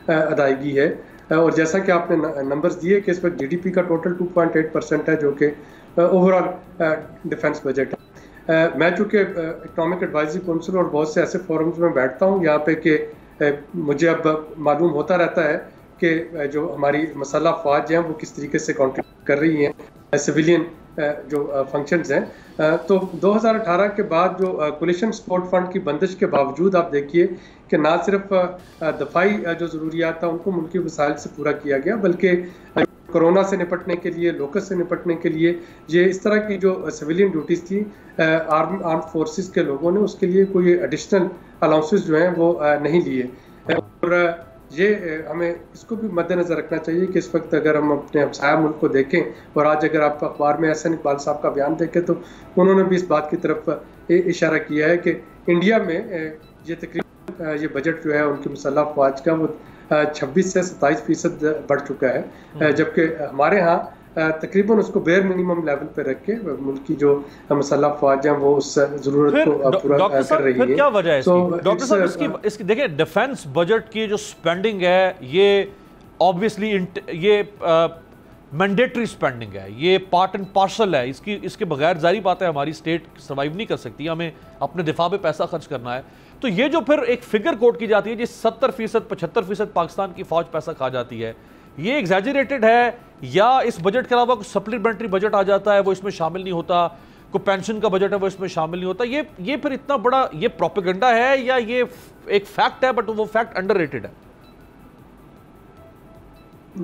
ادائیگی ہے. اور جیسا کہ آپ نے نمبرز دیے کہ اس وقت جی ڈی پی کا ٹوٹل 2.8% ہے جو کہ اوور آل ڈیفنس بجٹ ہے. میں چونکہ اکنامک ایڈوائزری کونسل اور بہت سے ایسے فورمز میں بیٹھتا ہوں یہاں پہ کہ مجھے اب معلوم ہوتا رہتا ہے کہ جو ہماری مسلح افواج ہیں وہ کس طریقے سے کنٹریبیوٹ کر رہی ہیں سویلین جو فنکشنز ہیں. تو 2018 کے بعد جو کولیشن سپورٹ فنڈ کی بندش کے باوجود آپ دیکھیے کہ نہ صرف دفاعی جو ضروریات تھا ان کو ملکی وسائل سے پورا کیا گیا بلکہ کرونا سے نپٹنے کے لیے، لوکس سے نپٹنے کے لیے یہ اس طرح کی جو سویلین ڈیوٹیز تھی آرم فورسز کے لوگوں نے اس کے لیے کوئی ایڈیشنل الاؤنسز جو ہیں وہ نہیں لیے. اور یہ ہمیں اس کو بھی مد نظر رکھنا چاہیے کہ اس وقت اگر ہم اپنے ہمسایہ ملک کو دیکھیں اور آج اگر آپ اخبار میں احسن اقبال صاحب کا بیان دیکھیں تو انہوں نے بھی اس بات کی طرف اشارہ کیا ہے کہ انڈیا میں یہ تقریباً یہ بجٹ جو ہے ان کی مسلح افواج کا وہ 26 سے 27% بڑھ چکا ہے، جبکہ ہمارے ہاں تقریباً اس کو بیئر منیمم لیول پہ رکھ کے ملک کی جو مسلح افواج ہیں وہ اس ضرورت کو پورا کر رہی ہیں. پھر کیا وجہ ہے اس کی؟ ڈاکٹر صاحب اس کی دیکھیں ڈیفنس بجٹ کی جو سپینڈنگ ہے یہ آبویسلی یہ مینڈیٹری سپینڈنگ ہے, یہ پارٹ اینڈ پارسل ہے, اس کے بغیر ظاہری بات ہے ہماری اسٹیٹ سروائیو نہیں کر سکتی, ہمیں اپنے دفاع پہ پیسہ خرچ کرنا ہے. تو یہ جو پھر ایک فگر کوٹ کی جاتی ہے جس 70% 75% پاکستان کی فوج پیسہ کھا جاتی ہے, یہ ایگزیجریٹڈ ہے یا اس بجٹ کے علاوہ کوئی سپلیمنٹری بجٹ آ جاتا ہے وہ اس میں شامل نہیں ہوتا, کوئی پینشن کا بجٹ ہے وہ اس میں شامل نہیں ہوتا, یہ پھر اتنا بڑا یہ پروپیگنڈا ہے یا یہ ایک فیکٹ ہے بٹ وہ فیکٹ انڈر ریٹڈ ہے؟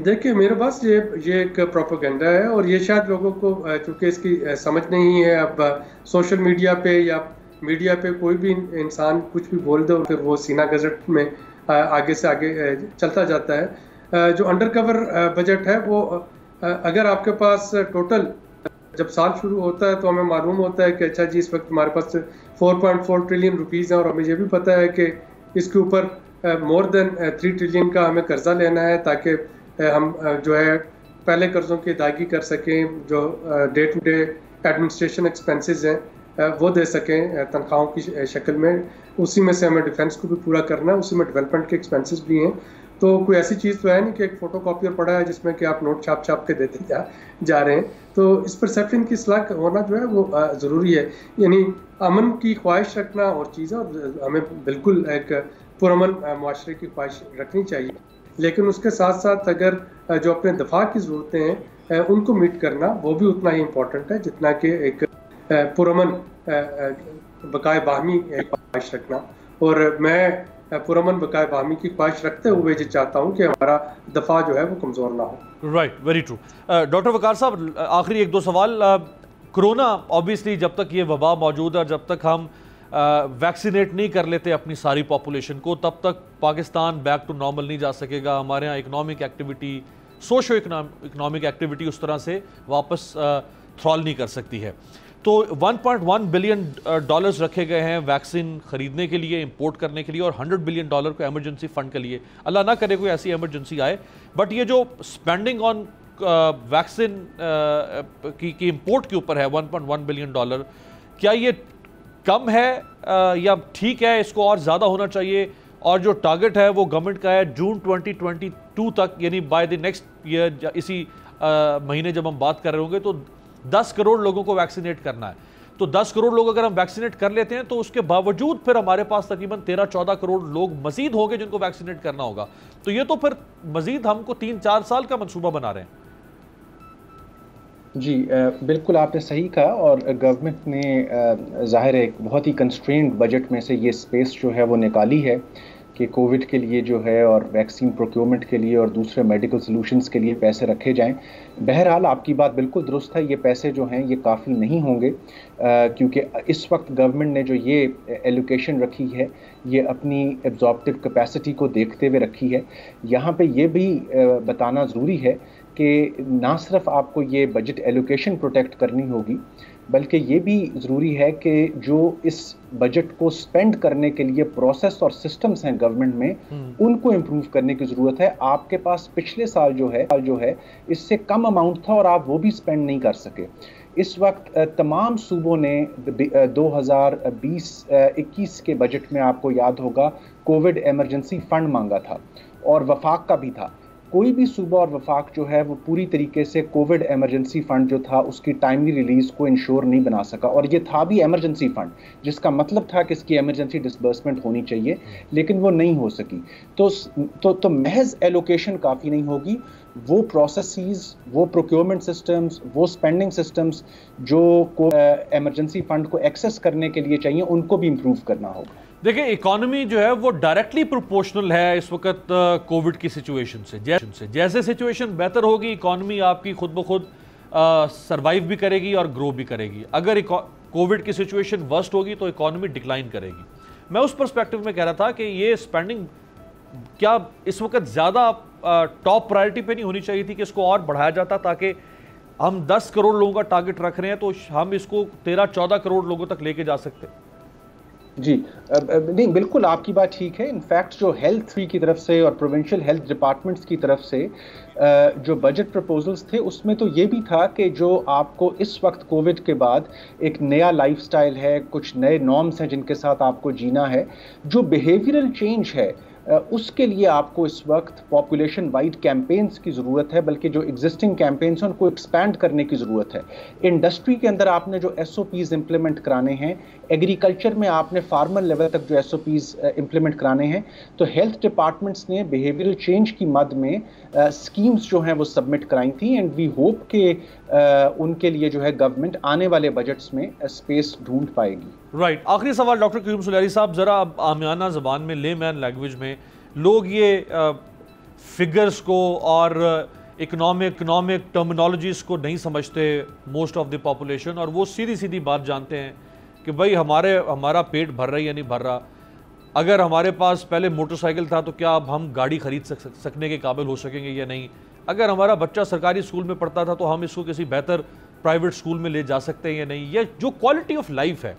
دیکھیں میرے پاس یہ ایک پروپیگنڈا ہے اور یہ شاید لوگوں کو چونکہ اس کی سمجھ نہیں ہے. اب سوشل میڈیا پہ یا میڈیا پہ کوئی بھی انسان کچھ بھی بول دے اور پھر وہ سینہ گزٹ میں آگے سے آگے چلتا جاتا ہے. جو انڈر کور بجٹ ہے وہ اگر آپ کے پاس ٹوٹل جب سال شروع ہوتا ہے تو ہمیں معلوم ہوتا ہے کہ اچھا جی اس وقت ہمارے پاس 4.4 ٹریلین روپیز ہیں اور ہمیں یہ بھی پتہ ہے کہ اس کے اوپر مور دین 3 ٹریلین کا ہمیں قرضہ لینا ہے تاکہ ہم جو ہے پہلے قرضوں کی ادائیگی کر سکیں, جو day to day administration expenses ہیں وہ دے سکیں تنخواہوں کی شکل میں. اسی میں سے ہمیں ڈیفنس کو بھی پورا کرنا ہے, اسی میں ڈیولپمنٹ کے ایکسپینسز بھی ہیں. تو کوئی ایسی چیز تو ہے نہیں کہ ایک فوٹو کاپیئر پڑا ہے جس میں کہ آپ نوٹ چھاپ کے دیتے جا رہے ہیں. تو اس پرسیپشن کی اصلاح ہونا جو ہے وہ ضروری ہے. یعنی امن کی خواہش رکھنا اور چیزیں, اور ہمیں بالکل ایک پرامن معاشرے کی خواہش رکھنی چاہیے, لیکن اس کے ساتھ ساتھ اگر جو اپنے دفاع کی ضرورتیں ہیں ان کو میٹ کرنا وہ بھی اتنا ہی امپورٹنٹ ہے جتنا کہ ایک پرامن بقائے باہمی خواہش رکھنا. اور میں پرامن بقائے باہمی کی خواہش رکھتے ہوئے یہ چاہتا ہوں کہ ہمارا دفاع جو ہے وہ کمزور نہ ہو. Right, very true. Doctor Waqar صاحب, آخری ایک دو سوال. کرونا آبویسلی جب تک یہ وبا موجود ہے اور جب تک ہم ویکسینیٹ نہیں کر لیتے اپنی ساری پاپولیشن کو تب تک پاکستان بیک ٹو نارمل نہیں جا سکے گا. ہمارے ہاں economic activity, socio economic activity اس طرح سے واپس تھرال نہیں کر سکتی ہے. تو $1.1 بلین رکھے گئے ہیں ویکسین خریدنے کے لیے, امپورٹ کرنے کے لیے, اور $100 بلین کو ایمرجنسی فنڈ کے لیے. اللہ نہ کرے کوئی ایسی ایمرجنسی آئے, بٹ یہ جو اسپینڈنگ آن ویکسین کی امپورٹ کے اوپر ہے $1.1 بلین, کیا یہ کم ہے یا ٹھیک ہے, اس کو اور زیادہ ہونا چاہیے؟ اور جو ٹارگٹ ہے وہ گورنمنٹ کا ہے جون 2022 تک, یعنی بائی دی نیکسٹ ایئر, اسی مہینے جب ہم بات کر رہے ہوں گے تو 10 کروڑ لوگوں کو ویکسینیٹ کرنا ہے. تو 10 کروڑ لوگ اگر ہم ویکسینیٹ کر لیتے ہیں تو اس کے باوجود پھر ہمارے پاس تقریباً 13-14 کروڑ لوگ مزید ہوں گے جن کو ویکسینیٹ کرنا ہوگا. تو یہ تو پھر مزید ہم کو 3-4 سال کا منصوبہ بنا رہے ہیں. جی بالکل آپ نے صحیح کہا, اور گورنمنٹ نے ظاہر ہے ایک بہت ہی کنسٹرینڈ بجٹ میں سے یہ سپیس جو ہے وہ نکالی ہے کہ کووڈ کے لیے جو ہے اور ویکسین پروکیورمنٹ کے لیے اور دوسرے میڈیکل سلوشنز کے لیے پیسے رکھے جائیں. بہرحال آپ کی بات بالکل درست ہے, یہ پیسے جو ہیں یہ کافی نہیں ہوں گے کیونکہ اس وقت گورنمنٹ نے جو یہ ایلوکیشن رکھی ہے یہ اپنی ایبزارپٹیو کیپیسٹی کو دیکھتے ہوئے رکھی ہے. یہاں پہ یہ بھی بتانا ضروری ہے کہ نہ صرف آپ کو یہ بجٹ ایلوکیشن پروٹیکٹ کرنی ہوگی بلکہ یہ بھی ضروری ہے کہ جو اس بجٹ کو سپینڈ کرنے کے لیے پروسیس اور سسٹمز ہیں گورنمنٹ میں ان کو امپروو کرنے کی ضرورت ہے. آپ کے پاس پچھلے سال جو ہے اس سے کم اماؤنٹ تھا اور آپ وہ بھی سپینڈ نہیں کر سکے. اس وقت تمام صوبوں نے 2020-21 کے بجٹ میں آپ کو یاد ہوگا کووڈ ایمرجنسی فنڈ مانگا تھا اور وفاق کا بھی تھا. کوئی بھی صوبہ اور وفاق جو ہے وہ پوری طریقے سے کووڈ ایمرجنسی فنڈ جو تھا اس کی ٹائملی ریلیز کو انشور نہیں بنا سکا, اور یہ تھا بھی ایمرجنسی فنڈ جس کا مطلب تھا کہ اس کی ایمرجنسی ڈسبرسمنٹ ہونی چاہیے, لیکن وہ نہیں ہو سکی. تو محض ایلوکیشن کافی نہیں ہوگی, وہ پروسیسز, وہ پروکیورمنٹ سسٹمز, وہ اسپینڈنگ سسٹمز جو ایمرجنسی فنڈ کو ایکسیس کرنے کے لیے چاہیے ان کو بھی امپروو کرنا ہوگا. دیکھیں اکانومی جو ہے وہ ڈائریکٹلی پروپورشنل ہے اس وقت کووڈ کی سچویشن سے. جیسے سچویشن بہتر ہوگی اکانومی آپ کی خود بخود سروائیو بھی کرے گی اور گرو بھی کرے گی. اگر کووڈ کی سچویشن ورسٹ ہوگی تو اکانومی ڈکلائن کرے گی. میں اس پرسپیکٹو میں کہہ رہا تھا کہ یہ سپینڈنگ کیا اس وقت زیادہ ٹاپ پرائرٹی پہ نہیں ہونی چاہیے تھی کہ اس کو اور بڑھایا جاتا, تاکہ ہم 10 کروڑ لوگوں کا ٹارگٹ رکھ رہے ہیں تو ہم اس کو 13-14 کروڑ لوگوں تک لے کے جا سکتے. جی نہیں بالکل آپ کی بات ٹھیک ہے. انفیکٹ جو ہیلتھ کی طرف سے اور پروونشل ہیلتھ ڈپارٹمنٹس کی طرف سے جو بجٹ پرپوزلز تھے اس میں تو یہ بھی تھا کہ جو آپ کو اس وقت کووڈ کے بعد ایک نیا لائف سٹائل ہے, کچھ نئے نارمز ہیں جن کے ساتھ آپ کو جینا ہے, جو بیہیویئرل چینج ہے اس کے لیے آپ کو اس وقت پاپولیشن وائڈ کیمپینز کی ضرورت ہے، بلکہ جو ایگزسٹنگ کیمپینز ہیں ان کو ایکسپینڈ کرنے کی ضرورت ہے۔ انڈسٹری کے اندر آپ نے جو ایس او پیز امپلیمنٹ کرانے ہیں، ایگریکلچر میں آپ نے فارمر لیول تک جو ایس او پیز امپلیمنٹ کرانے ہیں، تو ہیلتھ ڈپارٹمنٹس نے بیہیویئرل چینج کی مد میں اسکیمز جو ہیں وہ سبمٹ کرائی تھیں، اینڈ وی ہوپ کہ ان کے لیے جو ہے گورنمنٹ آنے والے بجٹس میں اسپیس ڈھونڈ پائے گی۔ رائٹ، آخری سوال ڈاکٹر قیوم سلیری صاحب، ذرا عامیانہ زبان میں، لے مین لینگویج میں لوگ یہ فگرز کو اور اکنامک ٹرمینالوجیز کو نہیں سمجھتے موسٹ آف دی پاپولیشن، اور وہ سیدھی سیدھی بات جانتے ہیں کہ بھائی ہمارا پیٹ بھر رہا ہے یا نہیں بھر رہا، اگر ہمارے پاس پہلے موٹر سائیکل تھا تو کیا اب ہم گاڑی خرید سکنے کے قابل ہو سکیں گے یا نہیں، اگر ہمارا بچہ سرکاری اسکول میں پڑھتا تھا تو ہم اس کو کسی بہتر پرائیویٹ اسکول میں لے جا سکتے ہیں یا نہیں، یہ جو کوالٹی آف لائف ہے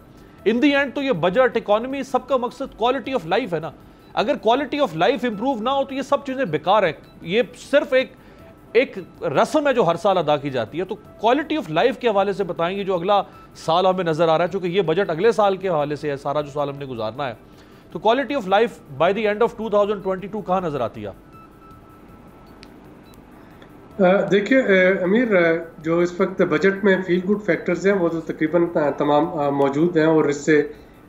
ان دی اینڈ، تو یہ بجٹ اکانومی سب کا مقصد کوالٹی آف لائف ہے نا، اگر کوالٹی آف لائف امپروو نہ ہو تو یہ سب چیزیں بیکار ہیں، یہ صرف ایک رسم ہے جو ہر سال ادا کی جاتی ہے۔ تو کوالٹی آف لائف کے حوالے سے بتائیں گے جو اگلا سال ہمیں نظر آ رہا ہے، چونکہ یہ بجٹ اگلے سال کے حوالے سے ہے، سارا جو سال ہم نے گزارنا ہے، تو quality of life by the end of 2022 کہاں نظر آتی ہے؟ دیکھیے امیر، جو اس وقت بجٹ میں فیل گڈ فیکٹرز ہیں وہ تو تقریباً تمام موجود ہیں، اور اس سے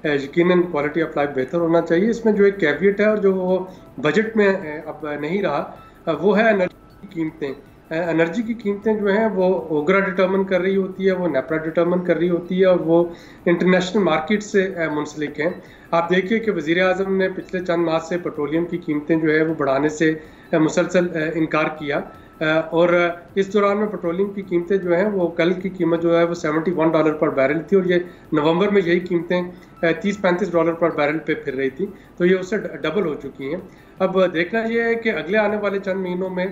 یقیناً کوالٹی آف لائف بہتر ہونا چاہیے۔ اس میں جو ایک کیویٹ ہے اور جو وہ بجٹ میں اب نہیں رہا، وہ ہے انرجی کی قیمتیں۔ انرجی کی قیمتیں جو ہیں وہ اوگرا ڈٹرمن کر رہی ہوتی ہے، وہ نیپرا ڈٹرمن کر رہی ہوتی ہے، اور وہ انٹرنیشنل مارکیٹ سے منسلک ہیں۔ آپ دیکھیے کہ وزیر اعظم نے پچھلے چند ماہ سے پیٹرولیم کی قیمتیں جو ہے وہ بڑھانے سے مسلسل انکار کیا، اور اس دوران میں پیٹرولیم کی قیمتیں جو ہیں وہ کل کی قیمت جو ہے وہ $71 پر بیرل تھی، اور یہ نومبر میں یہی قیمتیں $30-35 پر بیرل پہ پھر رہی تھی، تو یہ اس سے ڈبل ہو چکی ہیں۔ اب دیکھنا یہ ہے کہ اگلے آنے والے چند مہینوں میں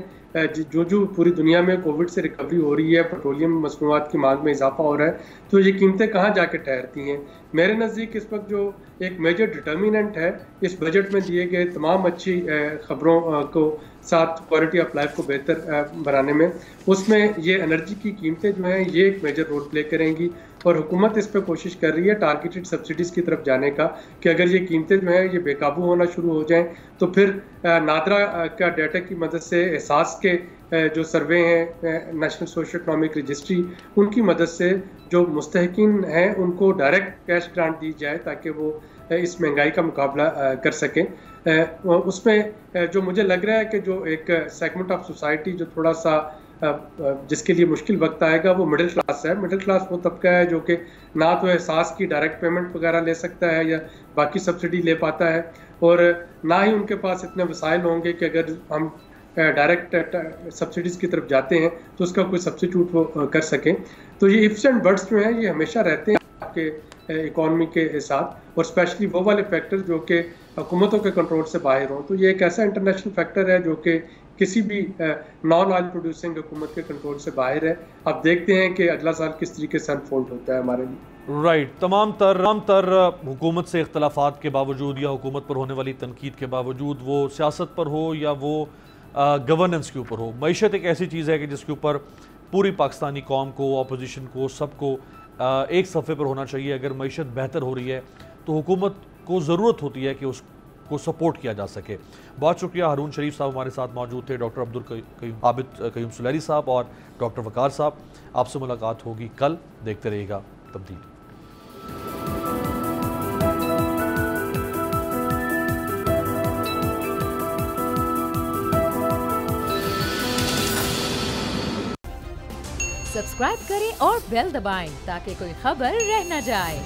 جو پوری دنیا میں کووڈ سے ریکوری ہو رہی ہے، پیٹرولیم مصنوعات کی مانگ میں اضافہ ہو رہا ہے، تو یہ قیمتیں کہاں جا کے ٹھہرتی ہیں۔ میرے نزدیک اس وقت جو ایک میجر ڈٹرمیننٹ ہے اس بجٹ میں دیے گئے تمام اچھی خبروں کو ساتھ کوالٹی آف لائف کو بہتر بنانے میں، اس میں یہ انرجی کی قیمتیں جو ہیں یہ ایک میجر رول پلے کریں گی، اور حکومت اس پہ کوشش کر رہی ہے ٹارگیٹڈ سبسڈیز کی طرف جانے کا، کہ اگر یہ قیمتیں جو ہیں یہ بے قابو ہونا شروع ہو جائیں تو پھر نادرا کا ڈیٹا کی مدد سے احساس کے جو سروے ہیں نیشنل سوشل اکنامک رجسٹری، ان کی مدد سے جو مستحقین ہیں ان کو ڈائریکٹ کیش گرانٹ دی جائے تاکہ وہ اس مہنگائی کا مقابلہ کر سکیں۔ اس میں جو مجھے لگ رہا ہے کہ جو ایک سیگمنٹ آف سوسائٹی جو تھوڑا سا جس کے لیے مشکل وقت آئے گا وہ مڈل کلاس ہے۔ مڈل کلاس وہ طبقہ ہے جو کہ نہ تو احساس کی ڈائریکٹ پیمنٹ وغیرہ لے سکتا ہے یا باقی سبسڈی لے پاتا ہے، اور نہ ہی ان کے پاس اتنے وسائل ہوں گے کہ اگر ہم ڈائریکٹ سبسڈیز کی طرف جاتے ہیں تو اس کا کوئی سبسٹیٹیوٹ وہ کر سکیں۔ تو یہ ifs اینڈ بٹس جو ہیں یہ ہمیشہ رہتے ہیں آپ کے اکانومی کے ساتھ، اور اسپیشلی وہ والے فیکٹر جو کہ حکومتوں کے کنٹرول سے باہر ہوں۔ تو یہ ایک ایسا انٹرنیشنل فیکٹر ہے جو کہ کسی بھی نان آئل پروڈیوسنگ حکومت کے کنٹرول سے باہر ہے۔ اب دیکھتے ہیں کہ اگلا سال کس طریقے سے انفولڈ ہوتا ہے ہمارے لیے۔ رائٹ، تمام تر حکومت سے اختلافات کے باوجود یا حکومت پر ہونے والی تنقید کے باوجود، وہ سیاست پر ہو یا وہ گورننس کے اوپر ہو، معیشت ایک ایسی چیز ہے کہ جس کے اوپر پوری پاکستانی قوم کو، اپوزیشن کو، سب کو ایک صفحے پر ہونا چاہیے۔ اگر معیشت بہتر ہو رہی ہے تو حکومت کو ضرورت ہوتی ہے کہ اس کو سپورٹ کیا جا سکے۔ بہت شکریہ، ہارون شریف صاحب ہمارے ساتھ موجود تھے، ڈاکٹر عابد قیوم سلیری صاحب اور ڈاکٹر وقار صاحب۔ آپ سے ملاقات ہوگی کل، دیکھتے رہیے گا تبدیلی۔ سبسکرائب کریں اور بیل دبائیں تاکہ کوئی خبر رہ نہ جائے۔